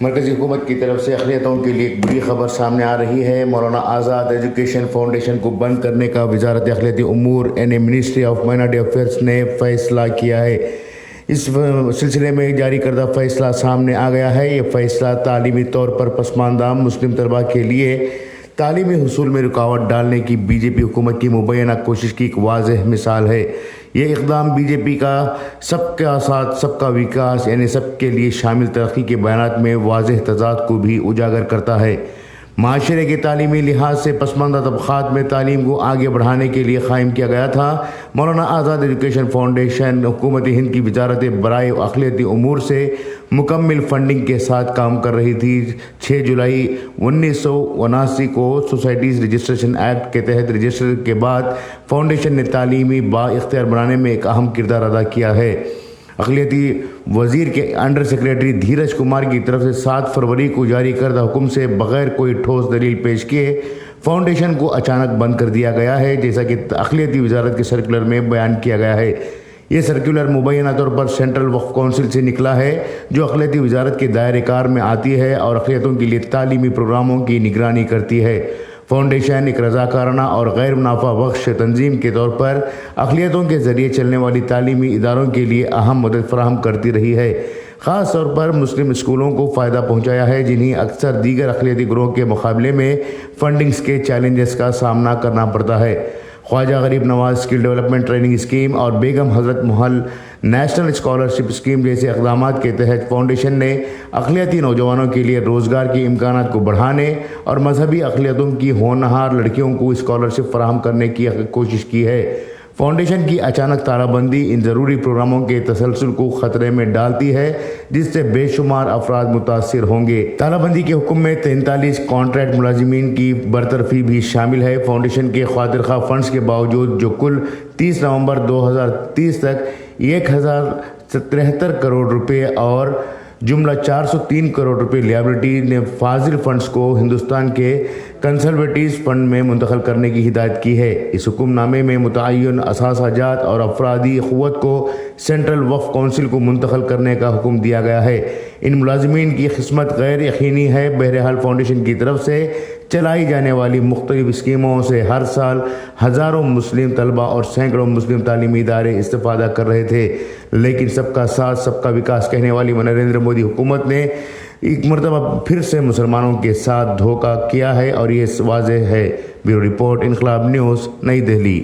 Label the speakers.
Speaker 1: مرکزی حکومت کی طرف سے اقلیتوں کے لیے ایک بڑی خبر سامنے آ رہی ہے۔ مولانا آزاد ایجوکیشن فاؤنڈیشن کو بند کرنے کا وزارت اقلیتی امور منسٹری آف مائنارٹی افیئرس نے فیصلہ کیا ہے۔ اس سلسلے میں جاری کردہ فیصلہ سامنے آ گیا ہے۔ یہ فیصلہ تعلیمی طور پر پسماندہ مسلم طلباء کے لیے تعلیمی حصول میں رکاوٹ ڈالنے کی بی جے پی حکومت کی مبینہ کوشش کی ایک واضح مثال ہے۔ یہ اقدام بی جے پی کا سب کا ساتھ سب کا وکاس یعنی سب کے لیے شامل ترقی کے بیانات میں واضح تضاد کو بھی اجاگر کرتا ہے۔ معاشرے کے تعلیمی لحاظ سے پسماندہ طبقات میں تعلیم کو آگے بڑھانے کے لیے قائم کیا گیا تھا۔ مولانا آزاد ایجوکیشن فاؤنڈیشن حکومت ہند کی وزارت برائے اقلیتی امور سے مکمل فنڈنگ کے ساتھ کام کر رہی تھی۔ 6 جولائی 1979 کو سوسائٹیز رجسٹریشن ایکٹ کے تحت رجسٹر کے بعد فاؤنڈیشن نے تعلیمی با اختیار بنانے میں ایک اہم کردار ادا کیا ہے۔ اقلیتی وزیر کے انڈر سیکریٹری دھیرج کمار کی طرف سے 7 فروری کو جاری کردہ حکم سے بغیر کوئی ٹھوس دلیل پیش کیے فاؤنڈیشن کو اچانک بند کر دیا گیا ہے، جیسا کہ اقلیتی وزارت کے سرکولر میں بیان کیا گیا ہے۔ یہ سرکولر مبینہ طور پر سینٹرل وقف کونسل سے نکلا ہے، جو اقلیتی وزارت کے دائرۂ کار میں آتی ہے اور اقلیتوں کے لیے تعلیمی پروگراموں کی نگرانی کرتی ہے۔ فاؤنڈیشن ایک رضاکارانہ اور غیر منافع بخش تنظیم کے طور پر اقلیتوں کے ذریعے چلنے والی تعلیمی اداروں کے لیے اہم مدد فراہم کرتی رہی ہے۔ خاص طور پر مسلم اسکولوں کو فائدہ پہنچایا ہے، جنہیں اکثر دیگر اقلیتی گروہوں کے مقابلے میں فنڈنگز کے چیلنجز کا سامنا کرنا پڑتا ہے۔ خواجہ غریب نواز اسکل ڈیولپمنٹ ٹریننگ اسکیم اور Begum Hazrat Mahal national scholarship scheme جیسے اقدامات کے تحت فاؤنڈیشن نے اقلیتی نوجوانوں کے لیے روزگار کے امکانات کو بڑھانے اور مذہبی اقلیتوں کی ہونہار لڑکیوں کو اسکالرشپ فراہم کرنے کی کوشش کی ہے۔ فاؤنڈیشن کی اچانک تالہ بندی ان ضروری پروگراموں کے تسلسل کو خطرے میں ڈالتی ہے، جس سے بے شمار افراد متاثر ہوں گے۔ تالہ بندی کے حکم میں 43 کانٹریکٹ ملازمین کی برطرفی بھی شامل ہے۔ فاؤنڈیشن کے خاطر خواہ فنڈز کے باوجود، جو کل 30 نومبر 2030 تک 1073 کروڑ روپے اور جملہ 403 کروڑ روپے لائبلٹی نے فاضل فنڈز کو ہندوستان کے کنزرویٹیز فنڈ میں منتقل کرنے کی ہدایت کی ہے۔ اس حکم نامے میں متعین اثاثہ جات اور افرادی قوت کو سینٹرل وقف کونسل کو منتقل کرنے کا حکم دیا گیا ہے۔ ان ملازمین کی قسمت غیر یقینی ہے۔ بہرحال فاؤنڈیشن کی طرف سے چلائی جانے والی مختلف اسکیموں سے ہر سال ہزاروں مسلم طلباء اور سینکڑوں مسلم تعلیمی ادارے استفادہ کر رہے تھے، لیکن سب کا ساتھ سب کا وکاس کہنے والی نریندر مودی حکومت نے ایک مرتبہ پھر سے مسلمانوں کے ساتھ دھوکہ کیا ہے اور یہ واضح ہے۔ بیورو رپورٹ، انقلاب نیوز، نئی دہلی۔